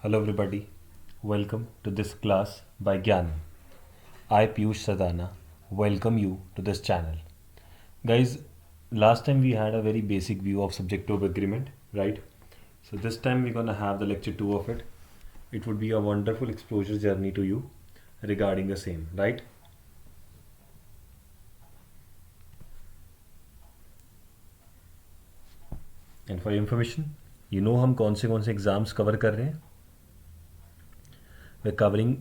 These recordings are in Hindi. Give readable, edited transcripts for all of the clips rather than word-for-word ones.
Hello everybody, welcome to this class by Gyan. I Piyush Sadana welcome you to this channel. Guys, last time we had a very basic view of subject-verb agreement, right? So this time we're gonna have the lecture 2 of it. It would be a wonderful exposure journey to you regarding the same, right? And for your information, you know हम कौन से एग्ज़ाम्स कवर कर रहे हैं. वे कवरिंग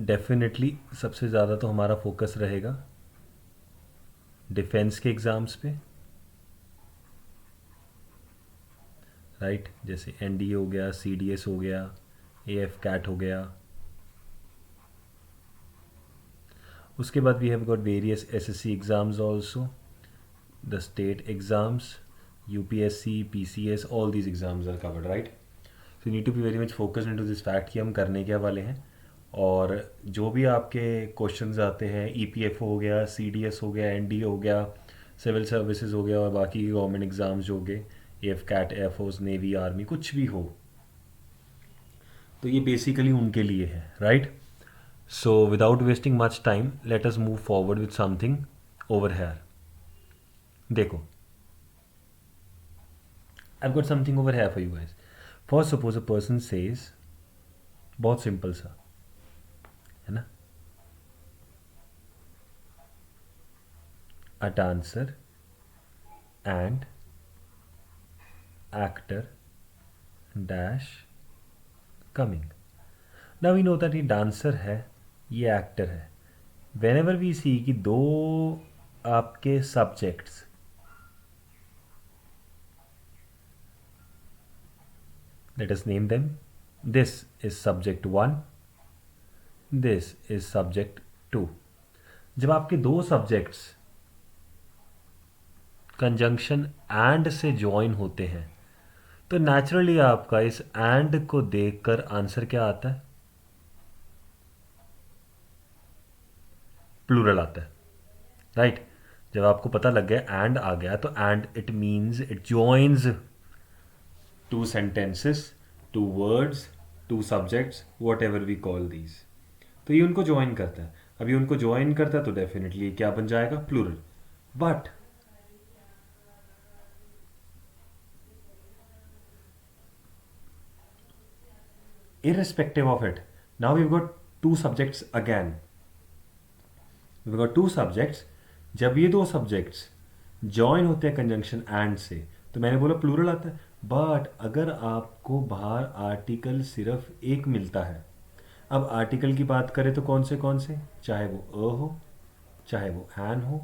डेफिनेटली सबसे ज़्यादा तो हमारा फोकस रहेगा डिफेंस के एग्ज़ाम्स पे, राइट जैसे एनडीए हो गया, सीडीएस हो गया, एएफ कैट हो गया. उसके बाद we have got various SSC exams also, the state exams, UPSC, PCS, all these exams are covered, right. So you need to be very much focused into this fact कि हम करने क्या वाले हैं. और जो भी आपके क्वेश्चंस आते हैं, ईपीएफओ हो गया, सीडीएस हो गया, एनडीए हो गया, सिविल सर्विसेज हो गया और बाकी गवर्नमेंट एग्ज़ाम्स जो हो गए, AFCAT, air force, navy, army, कुछ भी हो, तो ये बेसिकली उनके लिए है, right. So without wasting much time let us move forward with something over here. देखो, I've got something over here for you guys. First, suppose a person says, बहुत सिंपल सा है ना, a dancer and actor dash coming. Now we know that ये dancer है, ये actor है. Whenever we see कि दो आपके subjects let us name them. This is subject 1, this is subject 2. जब आपके दो subjects कंजंक्शन एंड से ज्वाइन होते हैं तो नेचुरली आपका इस एंड को देखकर आंसर क्या आता है? प्लूरल आता है, राइट. जब आपको पता लग गया एंड आ गया तो and it means it joins two sentences, two words, two subjects, whatever we call these. तो ये उनको ज्वाइन करता है. अब ये उनको ज्वाइन करता है तो डेफिनेटली क्या बन जाएगा? Plural. But irrespective of it, now we've got two subjects again. We've got two subjects. जब ये दो subjects join होते हैं conjunction and से तो मैंने बोला plural आता है. बट अगर आपको बाहर आर्टिकल सिर्फ एक मिलता है, अब आर्टिकल की बात करें तो कौन से, चाहे वो अ हो, चाहे वो एन हो,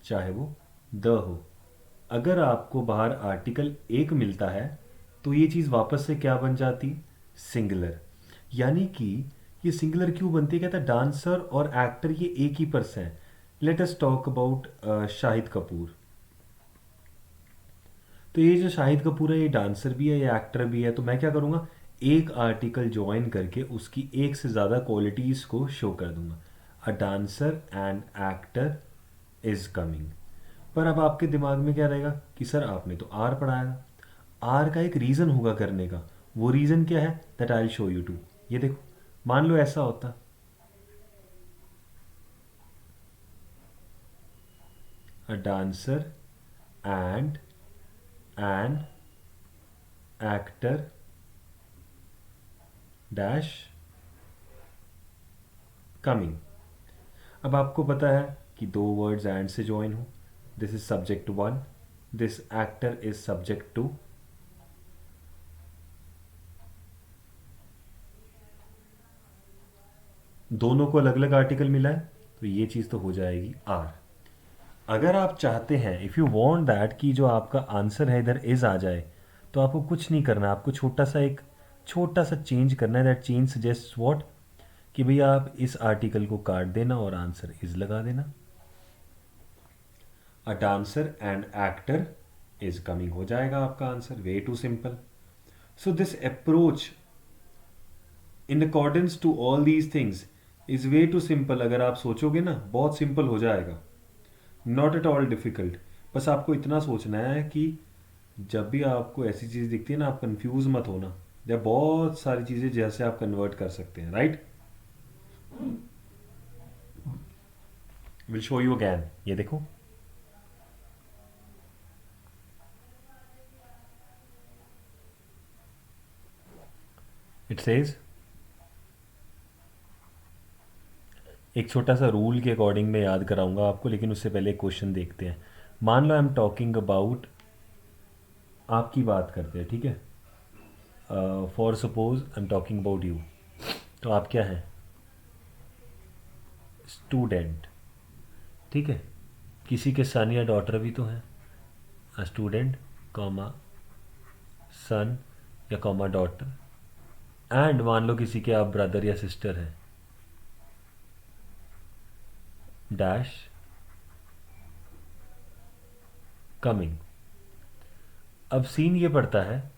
चाहे वो द हो, अगर आपको बाहर आर्टिकल एक मिलता है तो ये चीज़ वापस से क्या बन जाती? सिंगुलर. यानी कि ये सिंगुलर क्यों बनती है? कहता है डांसर और एक्टर ये एक ही पर्सन है. Let us talk about Shahid Kapoor. तो ये जो शाहिद कपूर है ये डांसर भी है, ये एक्टर भी है. तो मैं क्या करूँगा? एक आर्टिकल ज्वाइन करके उसकी एक से ज़्यादा क्वालिटीज़ को शो कर दूंगा. अ dancer and actor is coming. पर अब आपके दिमाग में क्या रहेगा कि सर आपने तो आर पढ़ाया था. आर का एक रीज़न होगा करने का. वो रीज़न क्या है? That I will show you too. ये देखो, मान लो ऐसा होता, a dancer and an actor dash coming. अब आपको पता है कि दो वर्ड्स एंड से ज्वाइन हो. This is subject 1, this actor is subject 2. दोनों को अलग अलग आर्टिकल मिला है तो ये चीज़ तो हो जाएगी आर. अगर आप चाहते हैं, इफ़ यू वांट दैट कि जो आपका आंसर है इधर इज आ जाए, तो आपको कुछ नहीं करना. आपको छोटा सा चेंज करना है. दैट चेंज सजेस्ट व्हाट, कि भैया आप इस आर्टिकल को काट देना और आंसर इज लगा देना. A dancer and actor is coming हो जाएगा आपका answer. Way too simple. So this approach in accordance to all these things is way too simple. अगर आप सोचोगे ना, बहुत सिंपल हो जाएगा, नॉट एट ऑल डिफिकल्ट. बस आपको इतना सोचना है कि जब भी आपको ऐसी चीज़ दिखती है ना, आप कंफ्यूज मत होना या बहुत सारी चीज़ें जैसे आप कन्वर्ट कर सकते हैं, right. Will show you again, ये देखो। इट सेज, एक छोटा सा रूल के अकॉर्डिंग मैं याद कराऊंगा आपको, लेकिन उससे पहले एक क्वेश्चन देखते हैं। मान लो आई एम टॉकिंग अबाउट, आपकी बात करते हैं, ठीक है। For suppose I am talking about you, तो आप क्या हैं? स्टूडेंट, ठीक है। किसी के सन या डॉटर भी तो हैं, स्टूडेंट कॉमा सन या कॉमा डॉटर, एंड मान लो किसी के आप ब्रदर या सिस्टर हैं, डैश कमिंग। अब सीन ये पड़ता है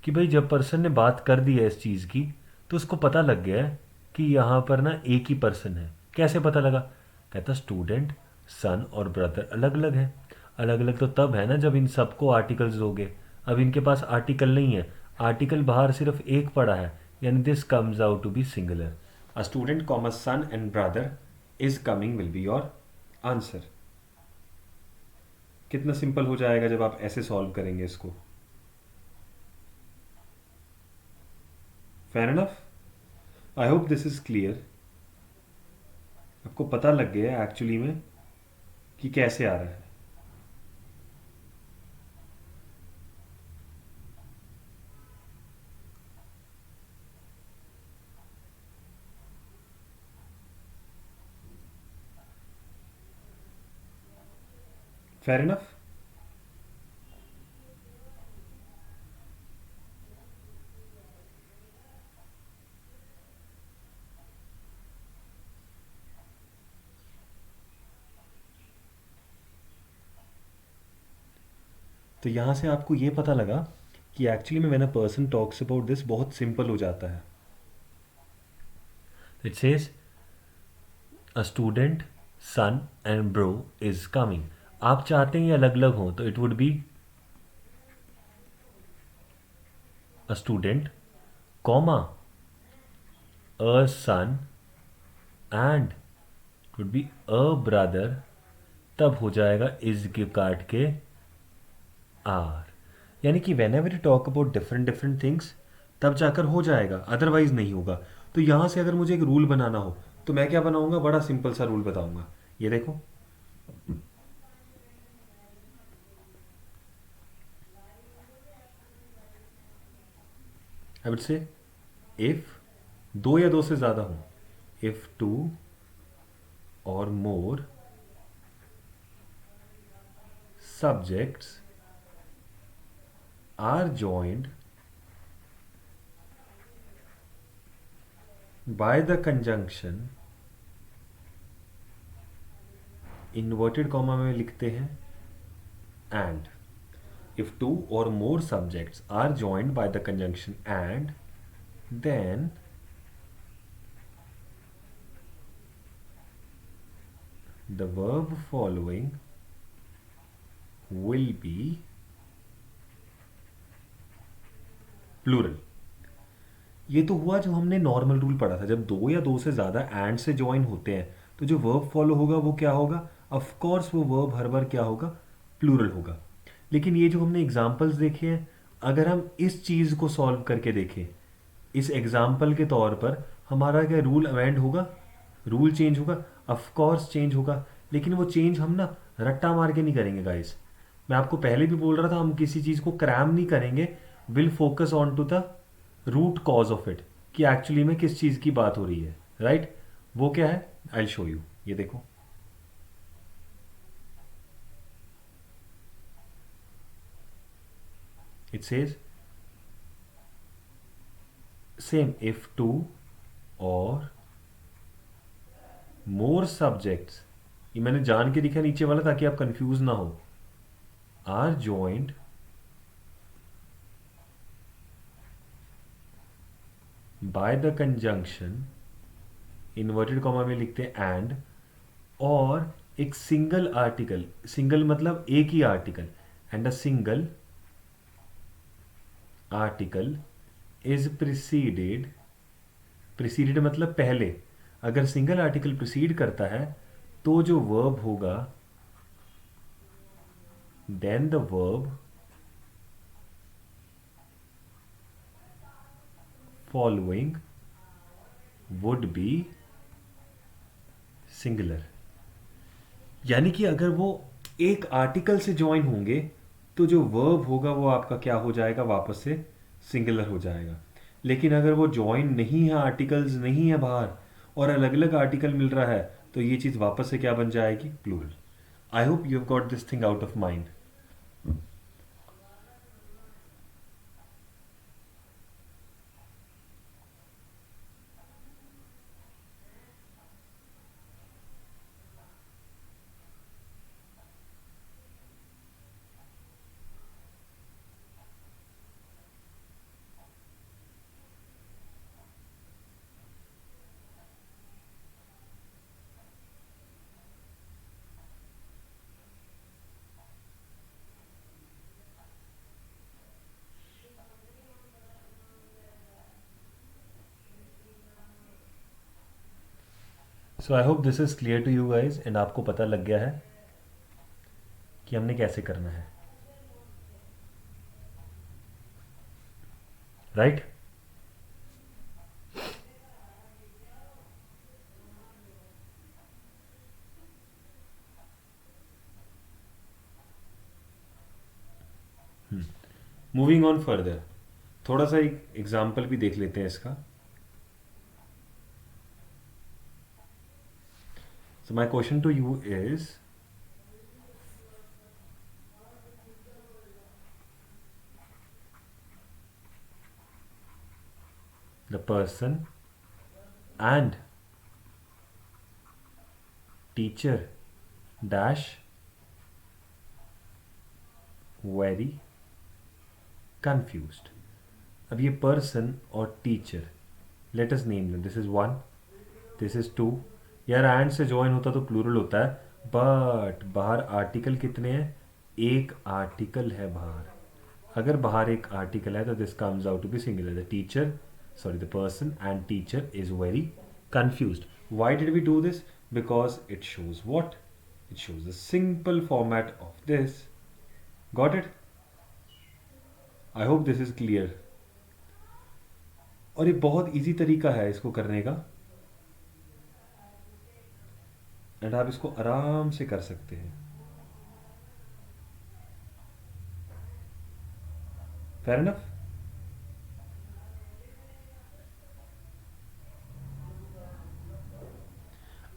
कि भाई जब पर्सन ने बात कर दी है इस चीज़ की, तो उसको पता लग गया है कि यहाँ पर ना एक ही पर्सन है। कैसे पता लगा? कहता स्टूडेंट, सन और ब्रदर अलग अलग है। अलग अलग तो तब है ना जब इन सबको आर्टिकल्स दोगे। अब इनके पास आर्टिकल नहीं है, आर्टिकल बाहर सिर्फ एक पड़ा है, यानी this comes out to be singular. A student comma son and brother is coming will be your answer. कितना सिंपल हो जाएगा जब आप ऐसे सॉल्व करेंगे इसको। Fair enough, I hope this is clear. आपको पता लग गया एक्चुअली में कि कैसे आ रहा है। Fair enough. तो यहाँ से आपको ये पता लगा कि एक्चुअली में when a person talks about this बहुत सिंपल हो जाता है। It says a student son and bro is coming. आप चाहते हैं ये अलग अलग हो, तो it would be a student comma a son and it would be a brother, तब हो जाएगा इज के काट के आर। यानी कि when ever you talk about different different things तब जाकर हो जाएगा, अदरवाइज नहीं होगा। तो यहाँ से अगर मुझे एक रूल बनाना हो तो मैं क्या बनाऊंगा? बड़ा सिंपल सा रूल बताऊंगा, ये देखो। आई वुड से इफ दो या दो से ज़्यादा हो, इफ टू और मोर subjects are joined by the conjunction, inverted comma में लिखते हैं and, if two or more subjects are joined by the conjunction and, then the verb following will be plural। ये तो हुआ जो हमने नॉर्मल रूल पढ़ा था, जब दो या दो से ज़्यादा एंड से ज्वाइन होते हैं तो जो वर्ब फॉलो होगा वो क्या होगा? ऑफ कोर्स वो वर्ब हर बार क्या होगा? प्लूरल होगा। लेकिन ये जो हमने एग्जांपल्स देखे हैं, अगर हम इस चीज़ को सॉल्व करके देखें, इस एग्जाम्पल के तौर पर हमारा क्या रूल अमेंड होगा? रूल चेंज होगा? ऑफ कोर्स चेंज होगा। लेकिन वो चेंज हम ना रट्टा मार के नहीं करेंगे गाइस। मैं आपको पहले भी बोल रहा था, हम किसी चीज़ को क्रैम नहीं करेंगे, will focus on to the root cause of it, कि एक्चुअली में किस चीज़ की बात हो रही है, राइट। वो क्या है? आई शो यू, ये देखो। It says same if two और मोर सब्जेक्ट्स, ये मैंने जान के लिखा नीचे वाला ताकि आप कंफ्यूज ना हो, are joint by the conjunction, inverted comma में लिखते हैं एंड, और एक सिंगल आर्टिकल, सिंगल मतलब एक ही article, and a single article is preceded, preceded मतलब पहले, अगर सिंगल आर्टिकल प्रिसीड करता है तो जो वर्ब होगा, then the verb following would be singular. यानी कि अगर वो एक आर्टिकल से ज्वाइन होंगे तो जो वर्ब होगा वो आपका क्या हो जाएगा, वापस से सिंगुलर हो जाएगा। लेकिन अगर वो ज्वाइन नहीं है, आर्टिकल्स नहीं है बाहर, और अलग अलग आर्टिकल मिल रहा है, तो ये चीज़ वापस से क्या बन जाएगी, plural. I hope you have got this thing out of mind. So I hope this is clear to you guys, and आपको पता लग गया है कि हमने कैसे करना है, राइट? मूविंग ऑन फर्दर, थोड़ा सा एक एग्जाम्पल भी देख लेते हैं इसका। So my question to you is, the person and teacher dash very confused. अब ये पर्सन और teacher, let us name them, this is one, this is two. यार एंड से ज्वाइन होता तो प्लूरल होता है, बट बाहर आर्टिकल कितने हैं, एक आर्टिकल है बाहर। अगर बाहर एक आर्टिकल है तो this comes out to be singular. The teacher, sorry the person and teacher is very confused. Why did we do this? Because it shows what? It shows the simple format of this. Got it? I hope this is clear. और ये बहुत इजी तरीका है इसको करने का, एंड आप इसको आराम से कर सकते हैं। Fair enough?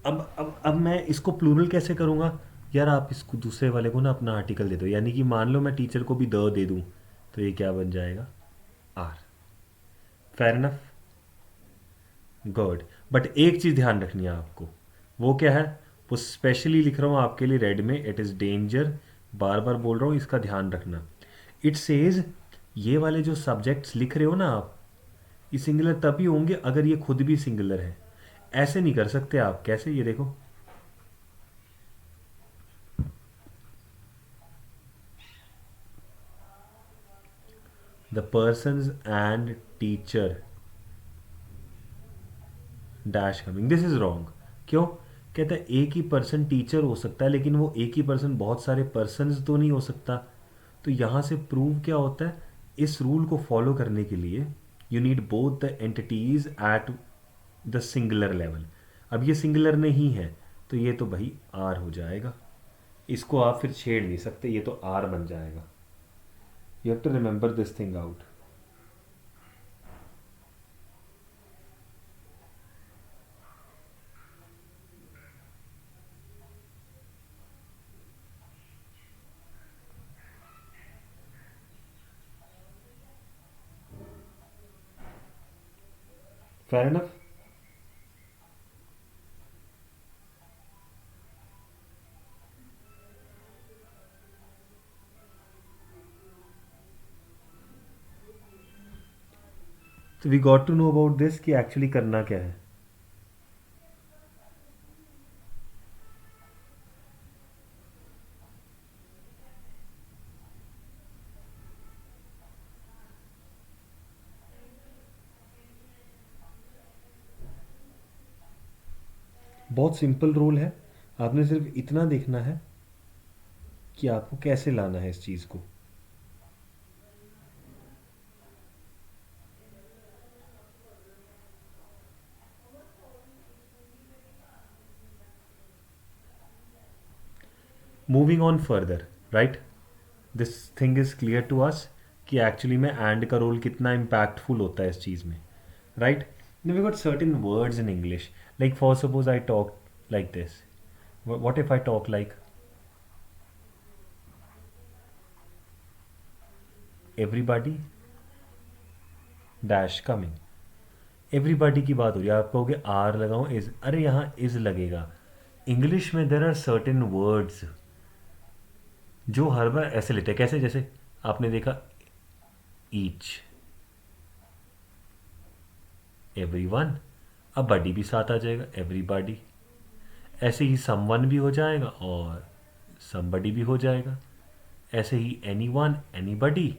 अब मैं इसको प्लूरल कैसे करूँगा? यार आप इसको दूसरे वाले को ना अपना आर्टिकल दे दो, यानी कि मान लो मैं टीचर को भी द दे दूँ, तो ये क्या बन जाएगा, are. Fair enough? Good. But एक चीज़ ध्यान रखनी है आपको, वो क्या है, वो स्पेशली लिख रहा हूँ आपके लिए रेड में, इट इज़ डेंजर, बार बार बोल रहा हूँ, इसका ध्यान रखना। इट सेज, ये वाले जो सब्जेक्ट्स लिख रहे हो ना आप, ये सिंगुलर तभी होंगे अगर ये खुद भी सिंगुलर है। ऐसे नहीं कर सकते आप, कैसे, ये देखो, the persons and teacher dash coming, this is wrong. क्यों? कहता है एक ही पर्सन टीचर हो सकता है, लेकिन वो एक ही पर्सन बहुत सारे पर्सन्स तो नहीं हो सकता। तो यहाँ से प्रूव क्या होता है, इस रूल को फॉलो करने के लिए you need both the entities at the singular level. अब ये सिंगुलर नहीं है, तो ये तो भाई आर हो जाएगा, इसको आप फिर छेड़ नहीं सकते, ये तो आर बन जाएगा। You have to remember this thing out. Fair enough? तो we got to know about this कि एक्चुअली करना क्या है। बहुत सिंपल रूल है, आपने सिर्फ इतना देखना है कि आपको कैसे लाना है इस चीज़ को। Moving on further, right, this thing is clear to us कि एक्चुअली में एंड का रोल कितना इम्पैक्टफुल होता है इस चीज़ में, right. We got certain words in English, like for suppose I talk like this, what if I talk like everybody dash coming? Everybody की बात हो रही है, आप कहोगे आर लगाऊं इज, अरे यहाँ इज लगेगा। इंग्लिश में देर आर सर्टेन वर्ड्स जो हर बार ऐसे लेते हैं, कैसे, जैसे आपने देखा ईच, एवरीवन, अब बडी भी साथ आ जाएगा, एवरीबॉडी। ऐसे ही समवन भी हो जाएगा और समबडी भी हो जाएगा। ऐसे ही एनीवन, एनीबडी।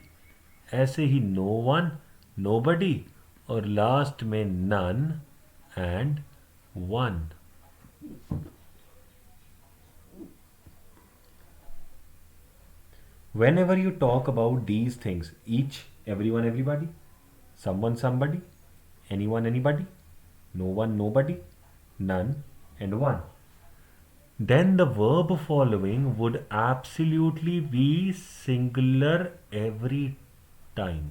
ऐसे ही नो वन, नोबडी। और लास्ट में none and one. Whenever you talk about these things, each, everyone, everybody, someone, somebody, anyone, anybody, no one, nobody, none, and one, then the verb following would absolutely be singular every time.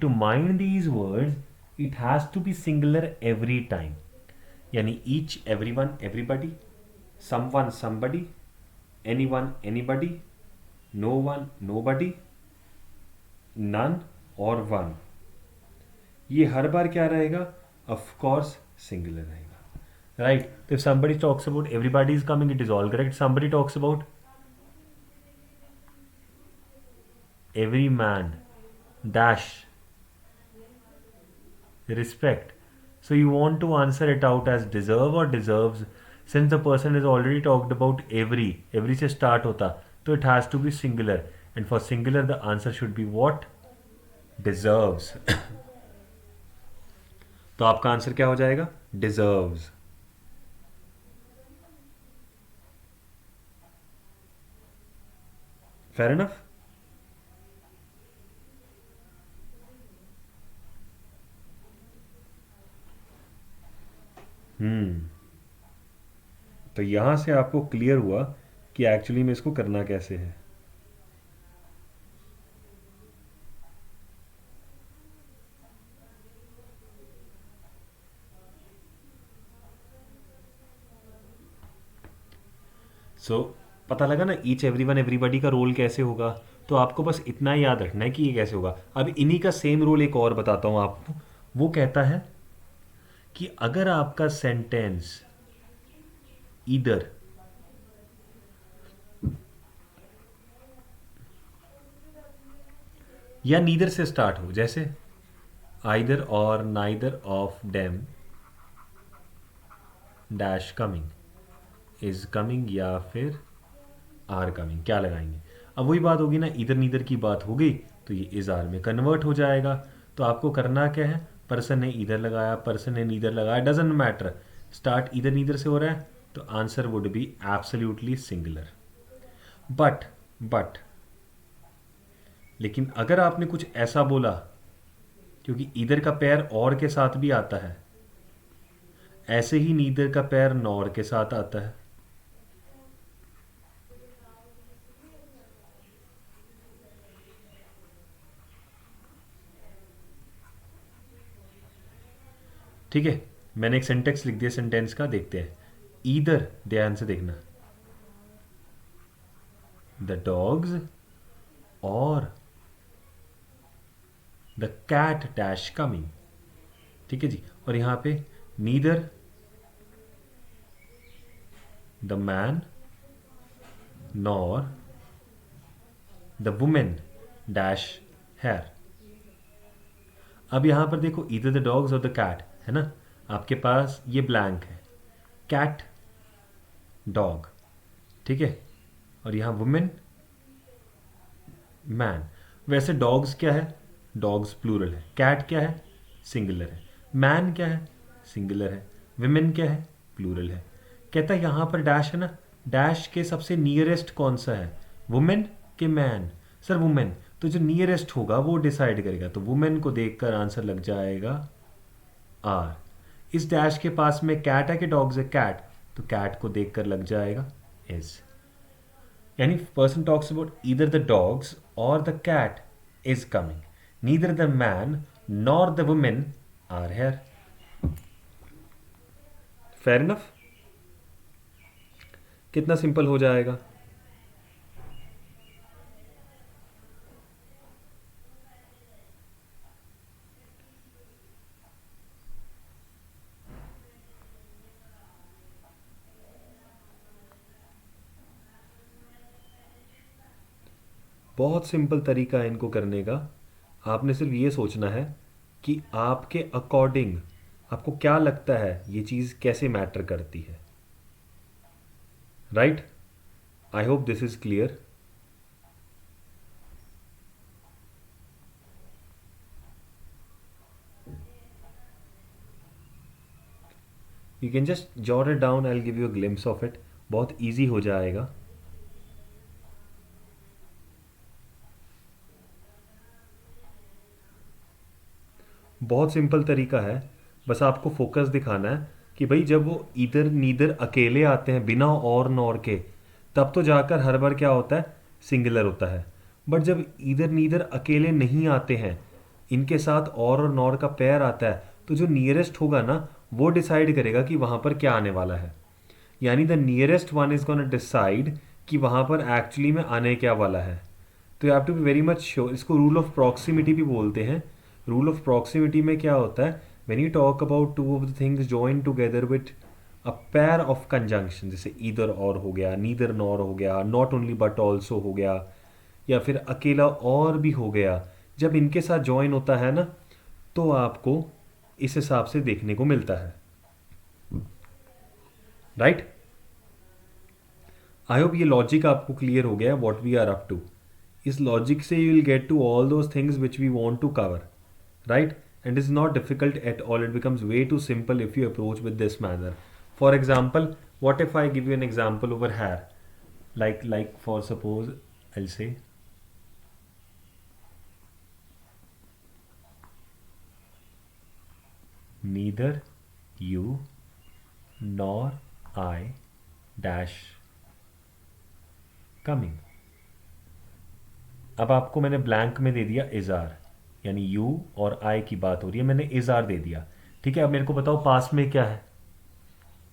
To mind these words, it has to be singular every time. Yani each, everyone, everybody, someone, somebody, anyone, anybody, no one, nobody, none और one, ये हर बार क्या रहेगा? Of course singular रहेगा, right? तो if somebody talks about everybody is coming, it is all correct. Somebody talks about every man dash respect, so you want to answer it out as deserve or deserves. Since the person has already talked about every से start होता, तो it has to be singular, and for singular the answer should be what? Deserves. तो आपका आंसर क्या हो जाएगा? Deserves. Fair enough? तो यहां से आपको क्लियर हुआ कि एक्चुअली में इसको करना कैसे है। सो पता लगा ना ईच, एवरीवन, एवरीबॉडी का रोल कैसे होगा। तो आपको बस इतना याद रखना है कि ये कैसे होगा। अब इन्हीं का सेम रोल एक और बताता हूं आपको। वो कहता है कि अगर आपका सेंटेंस ईदर या नीदर से स्टार्ट हो, जैसे आइदर और neither of them dash coming, is coming, या फिर आर कमिंग, क्या लगाएंगे? अब वही बात होगी ना, इधर नीदर की बात हो गई तो ये इज आर में कन्वर्ट हो जाएगा। तो आपको करना क्या है? पर्सन ने इधर लगाया, पर्सन ने नीदर लगाया, डजेंट मैटर, स्टार्ट इधर नीदर से हो रहा है, तो answer would be absolutely singular. But लेकिन अगर आपने कुछ ऐसा बोला, क्योंकि इधर का पैर और के साथ भी आता है, ऐसे ही नीदर का पैर नॉर के साथ आता है। ठीक है, मैंने एक सेंटेंस लिख दिया सेंटेंस का, देखते हैं। ईदर, ध्यान से देखना, द डॉग्स और द कैट डैश कमिंग। ठीक है जी। और यहां पे neither the man nor the women dash here. अब यहां पर देखो, ईदर द डॉग्स और द कैट है ना, आपके पास ये ब्लैंक है, कैट डॉग, ठीक है, और यहां वुमेन मैन। वैसे डॉग्स क्या है? डॉग्स प्लूरल है। कैट क्या है? सिंगुलर है। मैन क्या है? सिंगुलर है। विमेन क्या है? प्लूरल है। कहता है यहाँ पर डैश है ना, डैश के सबसे नियरेस्ट कौन सा है, वुमेन के मैन? सर वुमेन, तो जो नियरेस्ट होगा वो डिसाइड करेगा, तो वुमेन को देखकर आंसर लग जाएगा आर। इस डैश के पास में कैट है कि डॉग्स है, कैट, तो कैट को देखकर लग जाएगा इज। यानी person talks about either the dogs और the cat is coming, neither the man nor the women are here. Fair enough? कितना सिंपल हो जाएगा। बहुत सिंपल तरीका है इनको करने का। आपने सिर्फ ये सोचना है कि आपके अकॉर्डिंग आपको क्या लगता है ये चीज़ कैसे मैटर करती है। Right, I hope this is clear. You can just jot it down, I will give you a glimpse of it. बहुत ईजी हो जाएगा। बहुत सिंपल तरीका है, बस आपको फोकस दिखाना है कि भाई जब वो इधर नीदर अकेले आते हैं बिना और नॉर के, तब तो जाकर हर बार क्या होता है, सिंगुलर होता है। बट जब इधर नीदर अकेले नहीं आते हैं, इनके साथ और नॉर का पेयर आता है, तो जो नियरेस्ट होगा ना वो डिसाइड करेगा कि वहाँ पर क्या आने वाला है। यानी the nearest one is gonna decide कि वहाँ पर एक्चुअली में आने क्या वाला है। तो you have to be very much sure. इसको रूल ऑफ प्रॉक्सिमिटी भी बोलते हैं। रूल ऑफ प्रॉक्सिमिटी में क्या होता है, when you talk about two of the things join together with a pair of conjunction, जैसे ईदर और हो गया, नीदर नॉर हो गया, नॉट ओनली बट ऑल्सो हो गया, या फिर अकेला और भी हो गया, जब इनके साथ ज्वाइन होता है ना, तो आपको इस हिसाब से देखने को मिलता है। राइट, आई होप ये लॉजिक आपको क्लियर हो गया what we are up to. इस लॉजिक से you will get to all those things which we want to cover. Right, and it's not difficult at all. It becomes way too simple if you approach with this manner. For example, what if I give you an example over here, like for suppose I'll say neither you nor I dash coming। अब आपको मैंने ब्लैंक में दे दिया इज आर, यानी यू और आई की बात हो रही है, मैंने इज आर दे दिया। ठीक है, अब मेरे को बताओ पास में क्या है।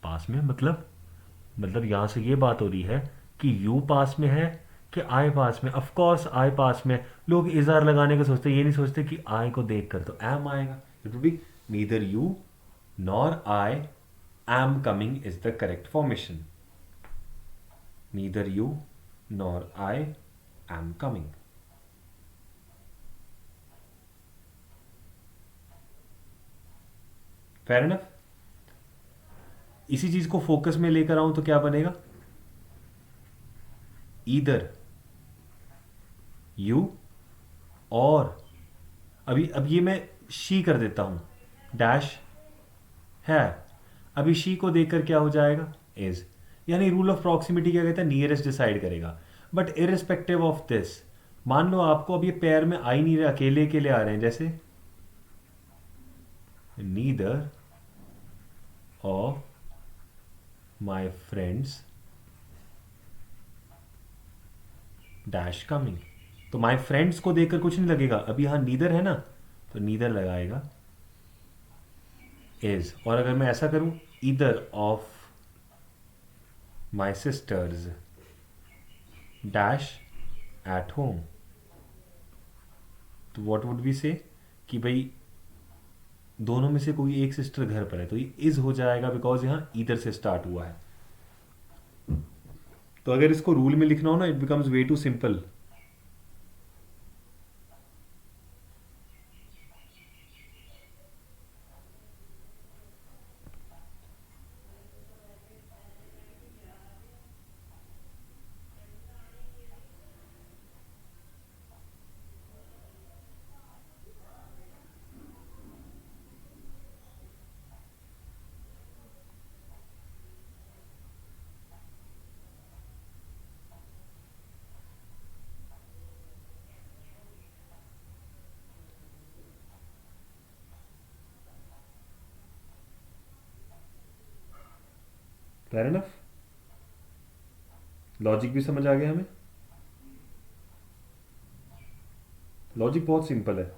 पास में मतलब यहां से ये बात हो रही है कि यू पास में है कि आई पास में। ऑफ कोर्स आई पास में। लोग इज आर लगाने का सोचते, ये नहीं सोचते कि आई को देख कर तो एम आएगा। It will be neither you nor I am coming is the correct formation. Neither you nor I am coming. Fair enough? इसी चीज को फोकस में लेकर आऊं तो क्या बनेगा, ईदर यू और अब ये मैं शी कर देता हूं, डैश है। अभी शी को देखकर क्या हो जाएगा, इज। यानी रूल ऑफ प्रॉक्सिमिटी क्या कहता है, नियरेस्ट डिसाइड करेगा। बट इरिस्पेक्टिव ऑफ दिस, मान लो आपको अब ये पेयर में आ ही नहीं रहे, अकेले अकेले आ रहे हैं, जैसे neither of my friends dash coming. तो माई फ्रेंड्स को देखकर कुछ नहीं लगेगा, अभी यहां नीदर है ना, तो नीदर लगाएगा इज। और अगर मैं ऐसा करूं, either of my sisters dash at home, तो व्हाट वुड वी से कि भाई दोनों में से कोई एक सिस्टर घर पर है, तो ये इज हो जाएगा बिकॉज यहां ईदर से स्टार्ट हुआ है। तो अगर इसको रूल में लिखना हो ना, it becomes way too simple. Fair enough, logic भी समझ आ गया हमें। लॉजिक बहुत सिंपल है।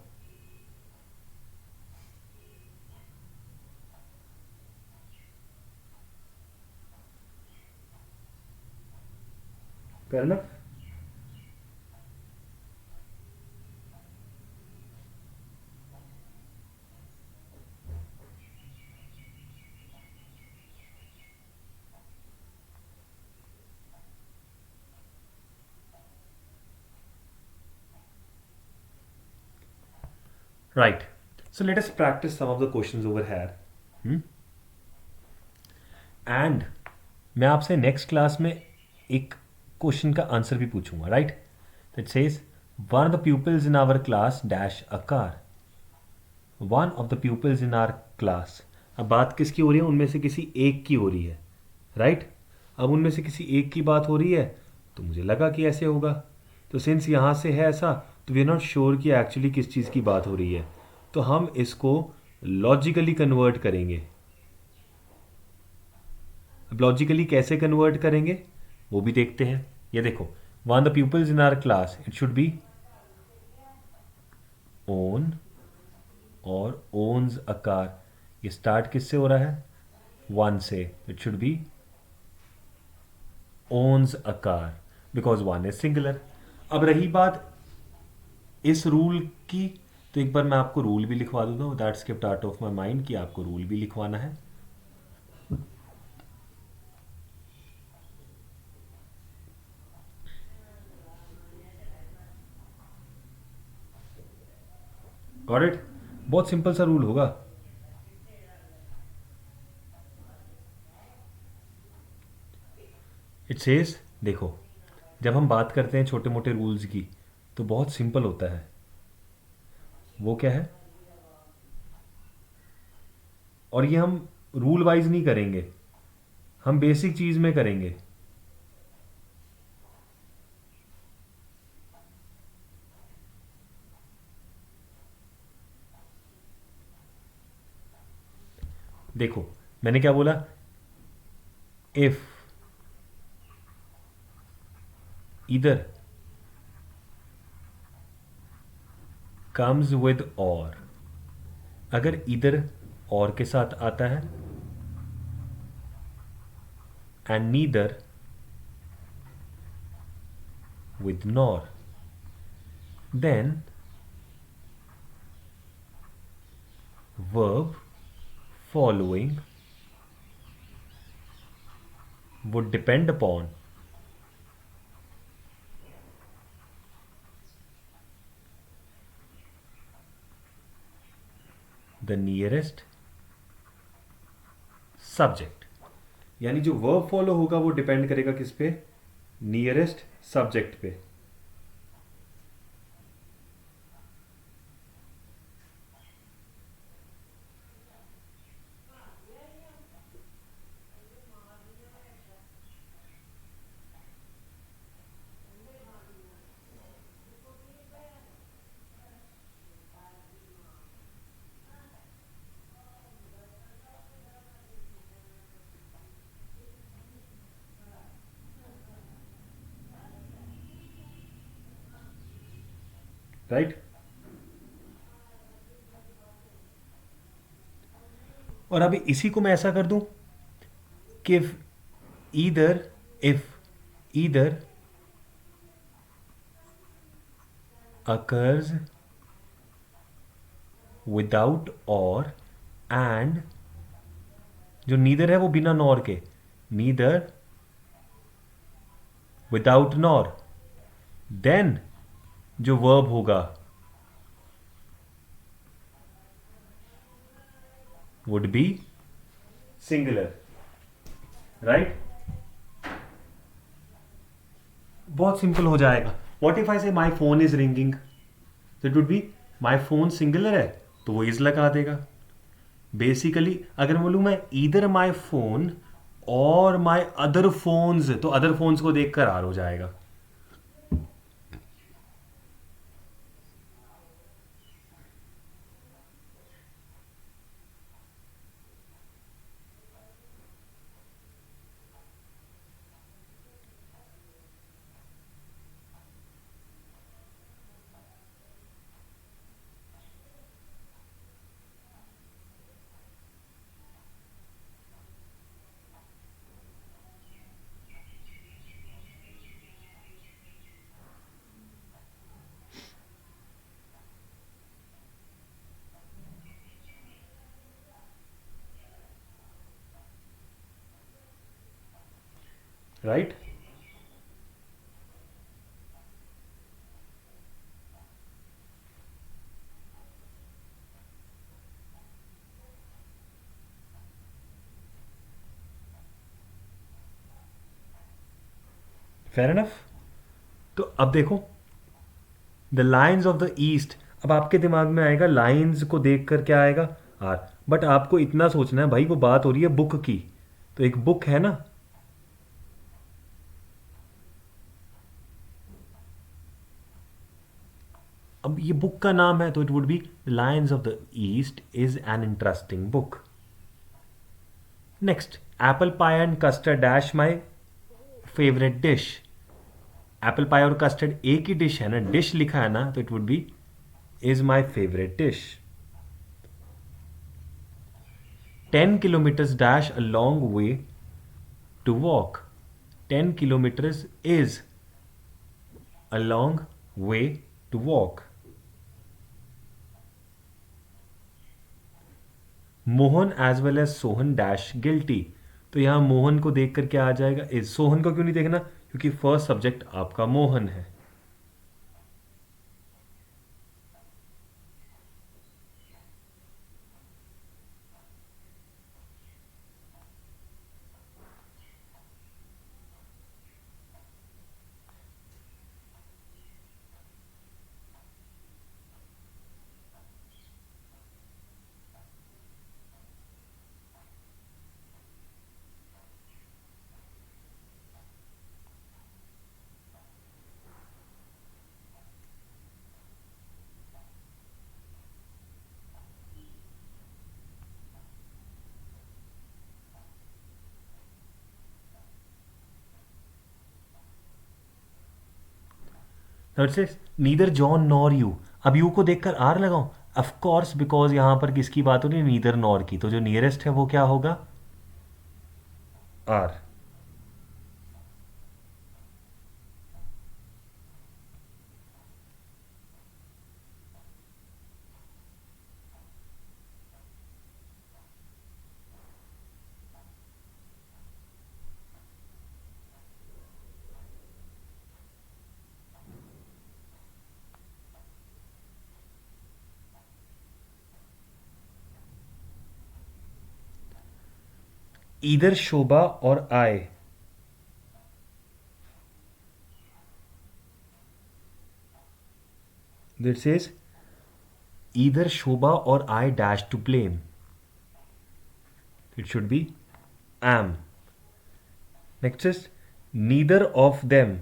Fair enough. Right. So let us practice some of the questions over here. And मैं आपसे नेक्स्ट क्लास में एक क्वेश्चन का आंसर भी पूछूंगा, right? That says one of the pupils in our class dash a car. One of the pupils in our class. अब बात किसकी हो रही है? उनमें से किसी एक की हो रही है, राइट? अब उनमें से किसी एक की बात हो रही है, तो मुझे लगा कि ऐसे होगा। तो सिंस यहाँ से है ऐसा, तो वी आर नॉट श्योर कि एक्चुअली किस चीज़ की बात हो रही है, तो हम इसको लॉजिकली कन्वर्ट करेंगे। अब लॉजिकली कैसे कन्वर्ट करेंगे वो भी देखते हैं। ये देखो, one the peoples in our class, it should be own और ओन्स अ कार। ये स्टार्ट किससे हो रहा है? वन से। It should be owns a car because one is singular. अब रही बात इस रूल की, तो एक बार मैं आपको रूल भी लिखवा देता हूँ, that skipped out of my mind कि आपको रूल भी लिखवाना है। Got it? बहुत सिंपल सा रूल होगा। इट सेज, देखो, जब हम बात करते हैं छोटे मोटे रूल्स की तो बहुत सिंपल होता है। वो क्या है? और ये हम रूल वाइज नहीं करेंगे, हम बेसिक चीज में करेंगे। देखो, मैंने क्या बोला? इफ इधर कम्स विद और, अगर इधर और के साथ आता है and neither with nor, then verb following would depend upon the nearest subject। यानी जो verb follow होगा वो डिपेंड करेगा किस पे? नियरेस्ट सब्जेक्ट पे। राइट? और अभी इसी को मैं ऐसा कर दूं कि if either occurs without or and जो नीदर है वो बिना नॉर के, नीदर विदाउट नॉर, देन जो वर्ब होगा वुड बी सिंगुलर। राइट? बहुत सिंपल हो जाएगा। व्हाट इफ आई से माई फोन इज रिंगिंग, तो it would be my phone singular है तो वो इज लगा देगा। बेसिकली अगर बोलूँ मैं ईदर माई फोन और माई अदर फोन्स, तो अदर फोन्स को देखकर आर हो जाएगा। राइट? Fair enough. तो अब देखो, the lines of the east, अब आपके दिमाग में आएगा लाइन्स को देख कर क्या आएगा, आर। बट आपको इतना सोचना है भाई, वो बात हो रही है बुक की, तो एक बुक है ना। अब ये बुक का नाम है तो it would B Lions of the east is an interesting book. Next, apple pie and custard dash my favourite dish. Apple pie और कस्टर्ड एक ही डिश है ना, डिश लिखा है ना, तो it would B is my favourite dish. 10 kilometers dash a long way to walk. 10 kilometers is a long way to walk. Mohan as well as Sohan dash guilty. तो यहां मोहन को देखकर क्या आ जाएगा, इज। सोहन को क्यों नहीं देखना, क्योंकि फर्स्ट सब्जेक्ट आपका मोहन है। Neither John nor you. अब यू को देखकर आर लगाऊं, ऑफ कोर्स, बिकॉज यहां पर किसकी बात हो रही है, नीदर नॉर की, तो जो नियरेस्ट है वो क्या होगा, आर। ईदर शोभा और I, this is either Shobha और I dash to blame. It should be am. Next is neither of them.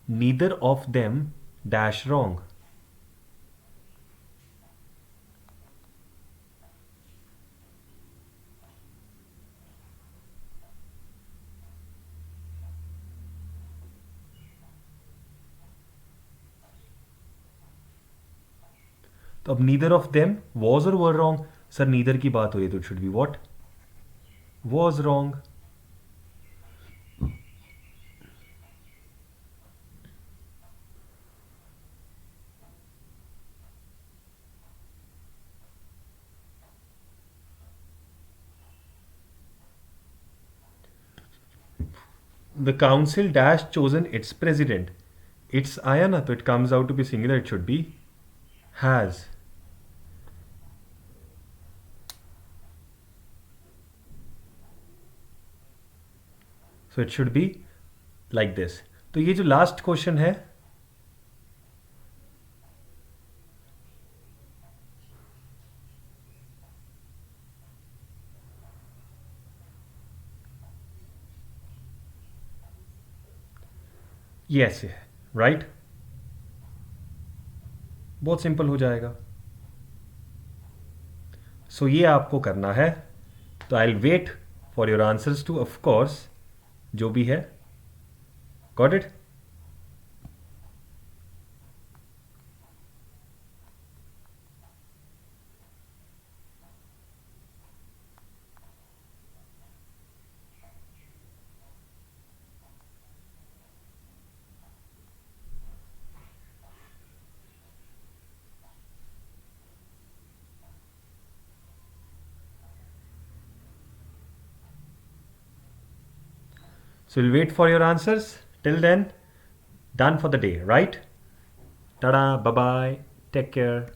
Neither of them dash wrong. तो अब नीदर ऑफ देम वॉज और वर रॉन्ग। सर नीदर की बात हो रही है तो it should be what, was wrong. The council dash chosen its president. Its आया ना, तो it comes out to be singular, it should be has. So it should be like this. तो ये जो लास्ट क्वेश्चन है, ये ऐसे है, राइट? बहुत सिंपल हो जाएगा। सो ये आपको करना है, तो I will wait for your answers too, of course, जो भी है। Got it? So we'll wait for your answers. Till then, done for the day, right? Tada, bye bye, take care.